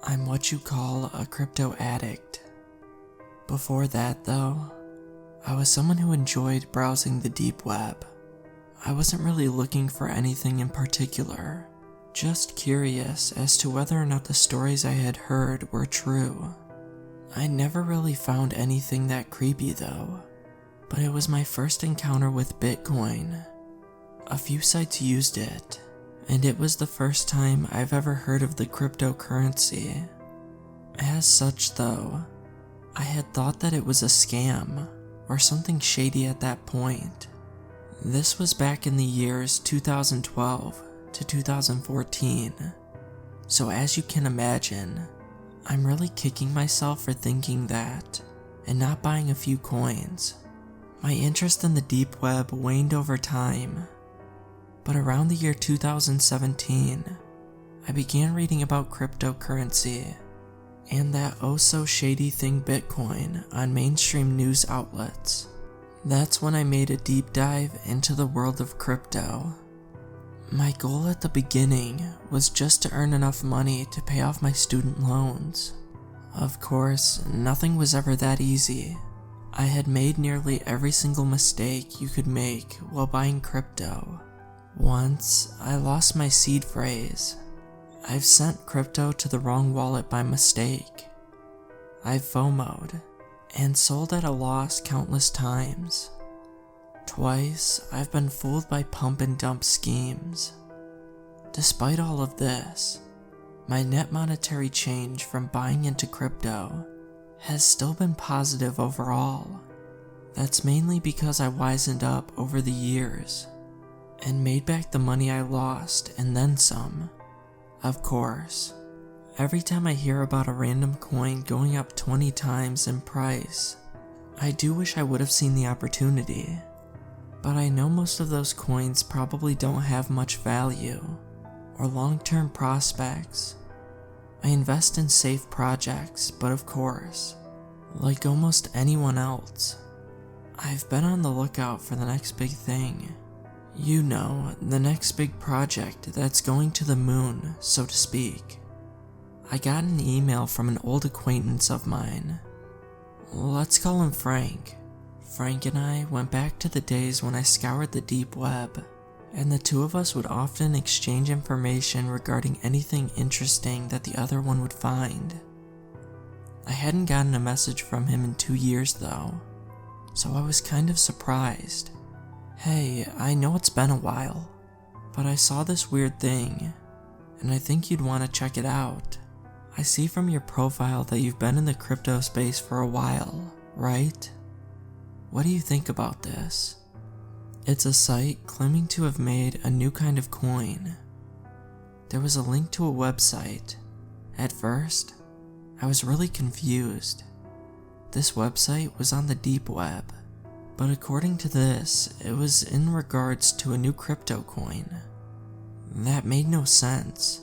I'm what you call a crypto addict. Before that though, I was someone who enjoyed browsing the deep web. I wasn't really looking for anything in particular, just curious as to whether or not the stories I had heard were true. I never really found anything that creepy though, but it was my first encounter with Bitcoin. A few sites used it, and it was the first time I've ever heard of the cryptocurrency. As such though, I had thought that it was a scam or something shady at that point. This was back in the years 2012 to 2014, so as you can imagine, I'm really kicking myself for thinking that and not buying a few coins. My interest in the deep web waned over time, but around the year 2017, I began reading about cryptocurrency and that oh-so-shady thing Bitcoin on mainstream news outlets. That's when I made a deep dive into the world of crypto. My goal at the beginning was just to earn enough money to pay off my student loans. Of course, nothing was ever that easy. I had made nearly every single mistake you could make while buying crypto. Once, I lost my seed phrase. I've sent crypto to the wrong wallet by mistake. I've FOMO'd and sold at a loss countless times. Twice, I've been fooled by pump and dump schemes. Despite all of this, my net monetary change from buying into crypto has still been positive overall. That's mainly because I wisened up over the years and made back the money I lost and then some. Of course, every time I hear about a random coin going up 20 times in price, I do wish I would have seen the opportunity. But I know most of those coins probably don't have much value or long-term prospects. I invest in safe projects, but of course, like almost anyone else, I've been on the lookout for the next big thing. You know, the next big project that's going to the moon, so to speak. I got an email from an old acquaintance of mine. Let's call him Frank. Frank and I went back to the days when I scoured the deep web, and the two of us would often exchange information regarding anything interesting that the other one would find. I hadn't gotten a message from him in 2 years though, so I was kind of surprised. Hey, I know it's been a while, but I saw this weird thing, and I think you'd want to check it out. I see from your profile that you've been in the crypto space for a while, right? What do you think about this? It's a site claiming to have made a new kind of coin. There was a link to a website. At first, I was really confused. This website was on the deep web, but according to this, it was in regards to a new crypto coin. That made no sense.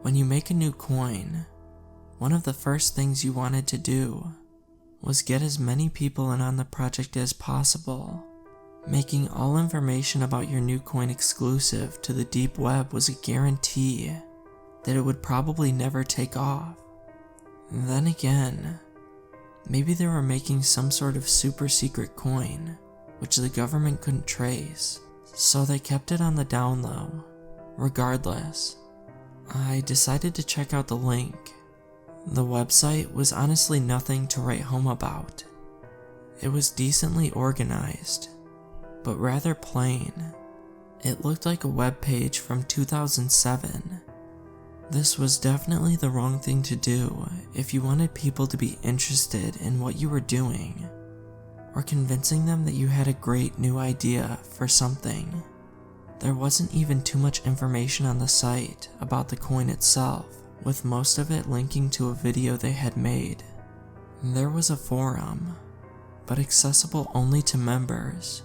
When you make a new coin, one of the first things you wanted to do was get as many people in on the project as possible. Making all information about your new coin exclusive to the deep web was a guarantee that it would probably never take off. Then again, maybe they were making some sort of super secret coin, which the government couldn't trace, so they kept it on the down low. Regardless, I decided to check out the link. The website was honestly nothing to write home about. It was decently organized, but rather plain. It looked like a web page from 2007. This was definitely the wrong thing to do if you wanted people to be interested in what you were doing, or convincing them that you had a great new idea for something. There wasn't even too much information on the site about the coin itself, with most of it linking to a video they had made. There was a forum, but accessible only to members.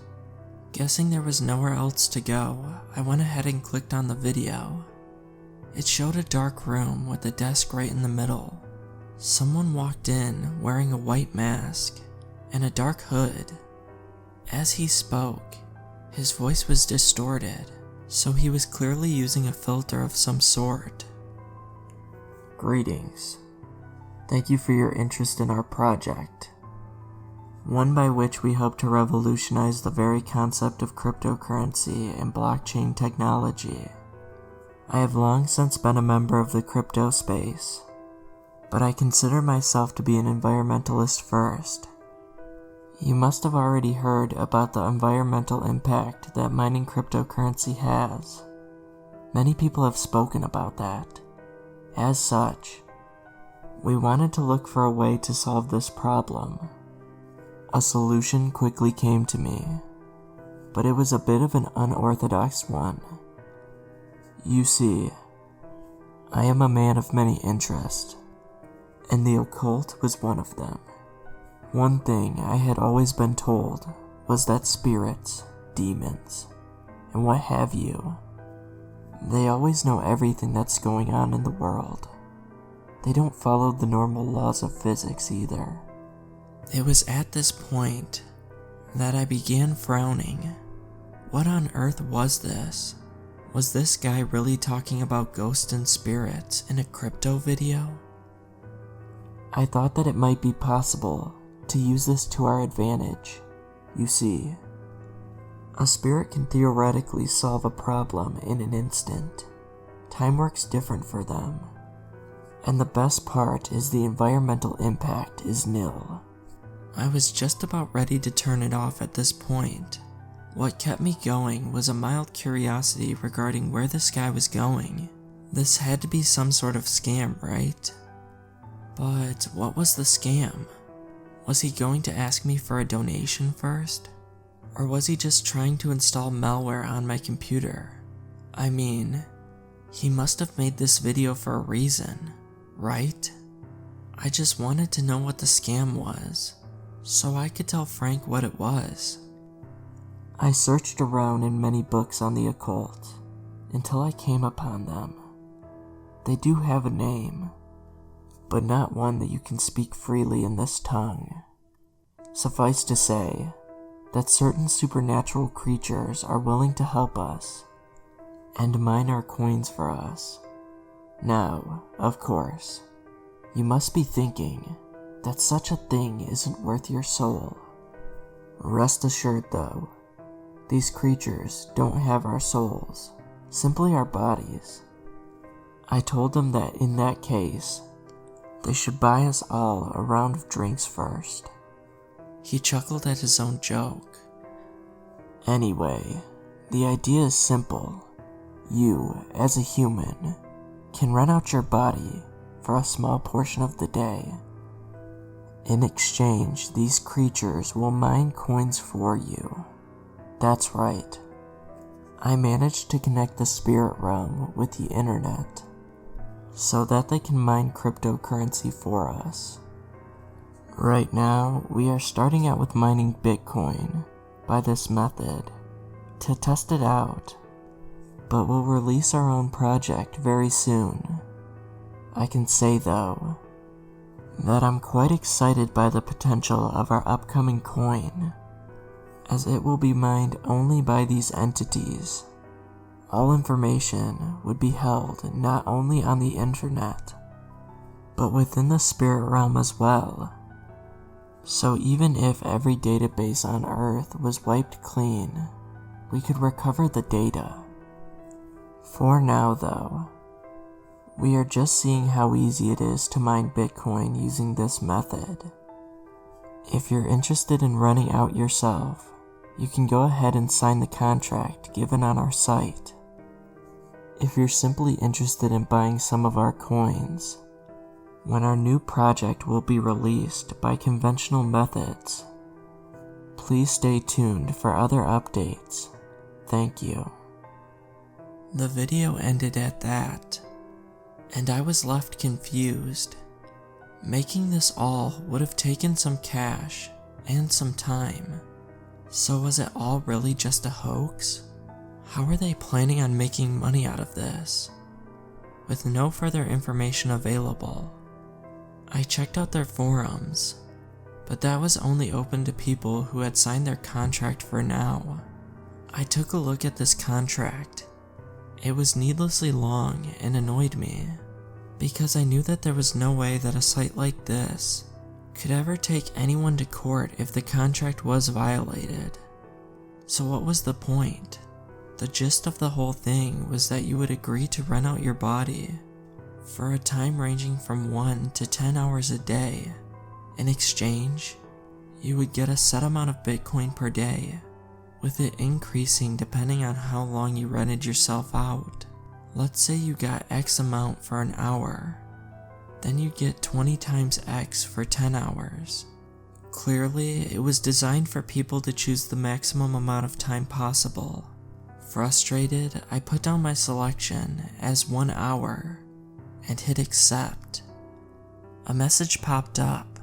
Guessing there was nowhere else to go, I went ahead and clicked on the video. It showed a dark room with a desk right in the middle. Someone walked in wearing a white mask and a dark hood. As he spoke, his voice was distorted, so he was clearly using a filter of some sort. Greetings. Thank you for your interest in our project, one by which we hope to revolutionize the very concept of cryptocurrency and blockchain technology. I have long since been a member of the crypto space, but I consider myself to be an environmentalist first. You must have already heard about the environmental impact that mining cryptocurrency has. Many people have spoken about that. As such, we wanted to look for a way to solve this problem. A solution quickly came to me, but it was a bit of an unorthodox one. You see, I am a man of many interests, and the occult was one of them. One thing I had always been told was that spirits, demons, and what have you, they always know everything that's going on in the world. They don't follow the normal laws of physics either. It was at this point that I began frowning. What on earth was this? Was this guy really talking about ghosts and spirits in a crypto video? I thought that it might be possible to use this to our advantage. You see, a spirit can theoretically solve a problem in an instant. Time works different for them. And the best part is the environmental impact is nil. I was just about ready to turn it off at this point. What kept me going was a mild curiosity regarding where this guy was going. This had to be some sort of scam, right? But what was the scam? Was he going to ask me for a donation first? Or was he just trying to install malware on my computer? I mean, he must have made this video for a reason, right? I just wanted to know what the scam was, so I could tell Frank what it was. I searched around in many books on the occult, until I came upon them. They do have a name, but not one that you can speak freely in this tongue. Suffice to say, that certain supernatural creatures are willing to help us, and mine our coins for us. Now, of course, you must be thinking that such a thing isn't worth your soul. Rest assured though, these creatures don't have our souls, simply our bodies. I told them that in that case, they should buy us all a round of drinks first. He chuckled at his own joke. Anyway, the idea is simple. You, as a human, can rent out your body for a small portion of the day. In exchange, these creatures will mine coins for you. That's right. I managed to connect the spirit realm with the internet, so that they can mine cryptocurrency for us. Right now, we are starting out with mining Bitcoin by this method to test it out, but we'll release our own project very soon. I can say though, that I'm quite excited by the potential of our upcoming coin, as it will be mined only by these entities. All information would be held not only on the internet, but within the spirit realm as well. So even if every database on Earth was wiped clean, we could recover the data. For now though, we are just seeing how easy it is to mine Bitcoin using this method. If you're interested in renting out yourself, you can go ahead and sign the contract given on our site. If you're simply interested in buying some of our coins, when our new project will be released by conventional methods, please stay tuned for other updates. Thank you. The video ended at that, and I was left confused. Making this all would have taken some cash and some time. So was it all really just a hoax? How are they planning on making money out of this? With no further information available, I checked out their forums, but that was only open to people who had signed their contract for now. I took a look at this contract. It was needlessly long and annoyed me. because I knew that there was no way that a site like this could ever take anyone to court if the contract was violated. So what was the point? The gist of the whole thing was that you would agree to rent out your body for a time ranging from 1 to 10 hours a day. In exchange, you would get a set amount of Bitcoin per day, with it increasing depending on how long you rented yourself out. Let's say you got X amount for an hour, then you get 20 times X for 10 hours. Clearly, it was designed for people to choose the maximum amount of time possible. Frustrated, I put down my selection as 1 hour and hit accept. A message popped up.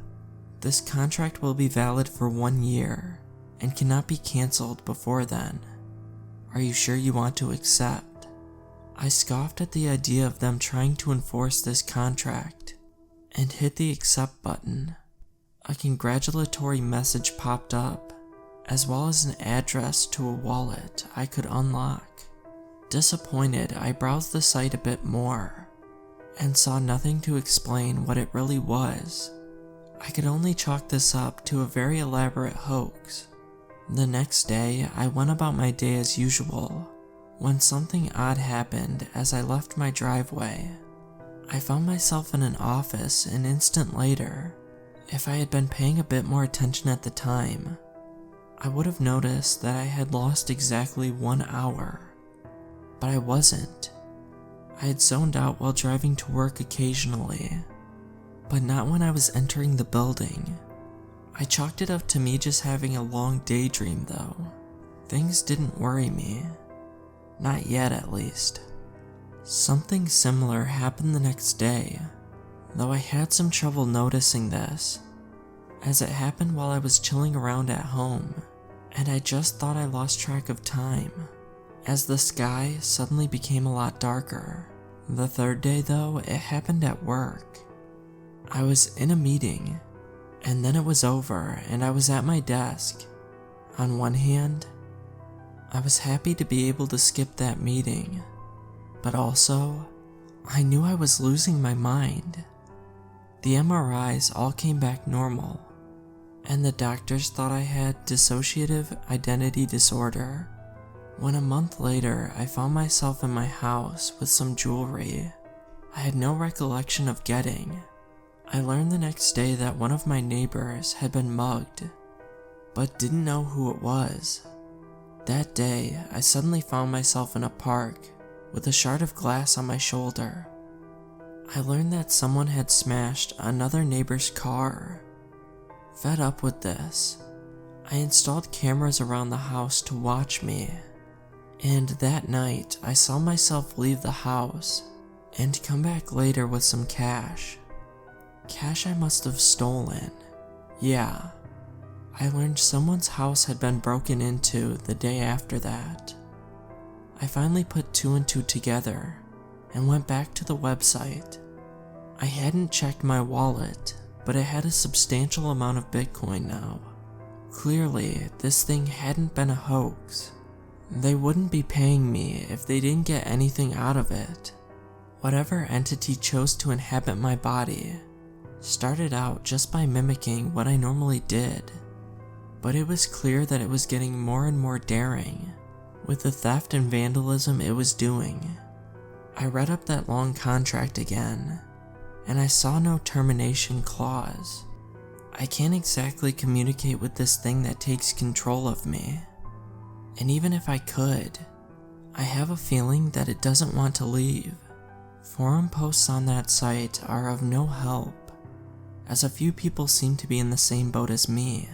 This contract will be valid for 1 year and cannot be cancelled before then. Are you sure you want to accept? I scoffed at the idea of them trying to enforce this contract and hit the accept button. A congratulatory message popped up, as well as an address to a wallet I could unlock. Disappointed, I browsed the site a bit more and saw nothing to explain what it really was. I could only chalk this up to a very elaborate hoax. The next day, I went about my day as usual, when something odd happened as I left my driveway. I found myself in an office an instant later. If I had been paying a bit more attention at the time, I would have noticed that I had lost exactly 1 hour. But I wasn't. I had zoned out while driving to work occasionally, but not when I was entering the building. I chalked it up to me just having a long daydream though. Things didn't worry me. Not yet, at least. Something similar happened the next day, though I had some trouble noticing this, as it happened while I was chilling around at home, and I just thought I lost track of time, as the sky suddenly became a lot darker. The third day though, it happened at work. I was in a meeting, and then it was over and I was at my desk. On one hand, I was happy to be able to skip that meeting, but also, I knew I was losing my mind. The MRIs all came back normal, and the doctors thought I had dissociative identity disorder. When a month later, I found myself in my house with some jewelry I had no recollection of getting. I learned the next day that one of my neighbors had been mugged, but didn't know who it was. That day, I suddenly found myself in a park with a shard of glass on my shoulder. I learned that someone had smashed another neighbor's car. Fed up with this, I installed cameras around the house to watch me, and that night I saw myself leave the house and come back later with some cash. Cash I must have stolen. Yeah, I learned someone's house had been broken into the day after that. I finally put 2 and 2 together and went back to the website. I hadn't checked my wallet, but it had a substantial amount of Bitcoin now. Clearly, this thing hadn't been a hoax. They wouldn't be paying me if they didn't get anything out of it. Whatever entity chose to inhabit my body started out just by mimicking what I normally did, but it was clear that it was getting more and more daring with the theft and vandalism it was doing. I read up that long contract again, and I saw no termination clause. I can't exactly communicate with this thing that takes control of me, and even if I could, I have a feeling that it doesn't want to leave. Forum posts on that site are of no help, as a few people seem to be in the same boat as me,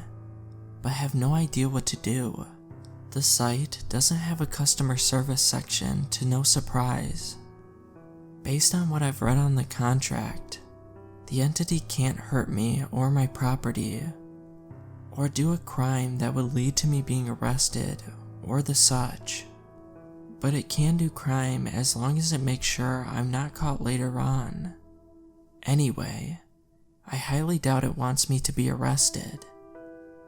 but have no idea what to do. The site doesn't have a customer service section, to no surprise. Based on what I've read on the contract, the entity can't hurt me or my property, or do a crime that would lead to me being arrested or the such, but it can do crime as long as it makes sure I'm not caught later on. Anyway, I highly doubt it wants me to be arrested.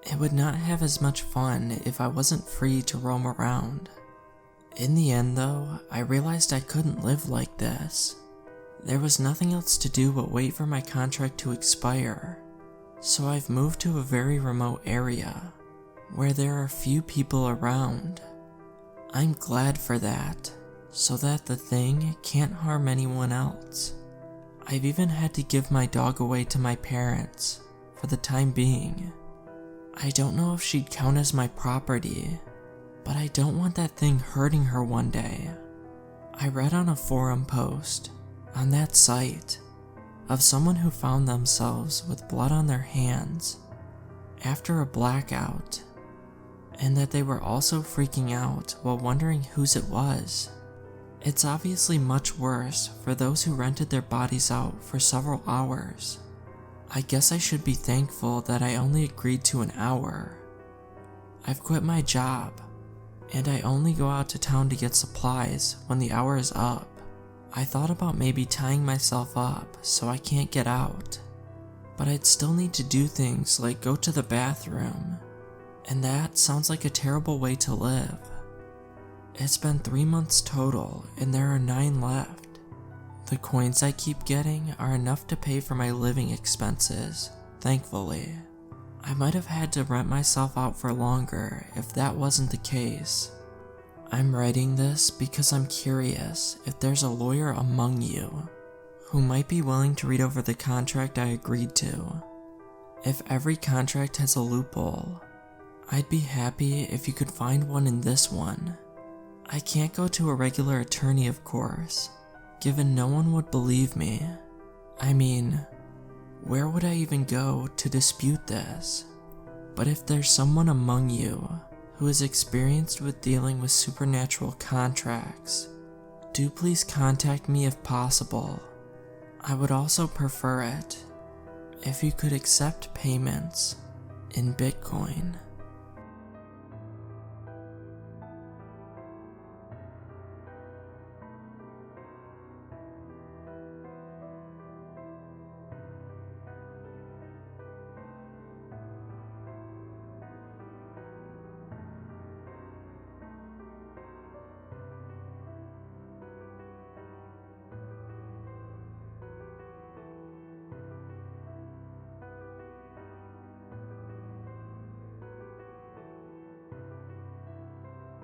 It would not have as much fun if I wasn't free to roam around. In the end though, I realized I couldn't live like this. There was nothing else to do but wait for my contract to expire, so I've moved to a very remote area where there are few people around. I'm glad for that, so that the thing can't harm anyone else. I've even had to give my dog away to my parents for the time being. I don't know if she'd count as my property, but I don't want that thing hurting her one day. I read on a forum post on that site of someone who found themselves with blood on their hands after a blackout, and that they were also freaking out while wondering whose it was. It's obviously much worse for those who rented their bodies out for several hours. I guess I should be thankful that I only agreed to an hour. I've quit my job, and I only go out to town to get supplies when the hour is up. I thought about maybe tying myself up so I can't get out, but I'd still need to do things like go to the bathroom, and that sounds like a terrible way to live. It's been 3 months total, and there are 9 left. The coins I keep getting are enough to pay for my living expenses, thankfully. I might have had to rent myself out for longer if that wasn't the case. I'm writing this because I'm curious if there's a lawyer among you who might be willing to read over the contract I agreed to. If every contract has a loophole, I'd be happy if you could find one in this one. I can't go to a regular attorney, of course, given no one would believe me. I mean, where would I even go to dispute this? But if there's someone among you who is experienced with dealing with supernatural contracts, do please contact me if possible. I would also prefer it if you could accept payments in Bitcoin.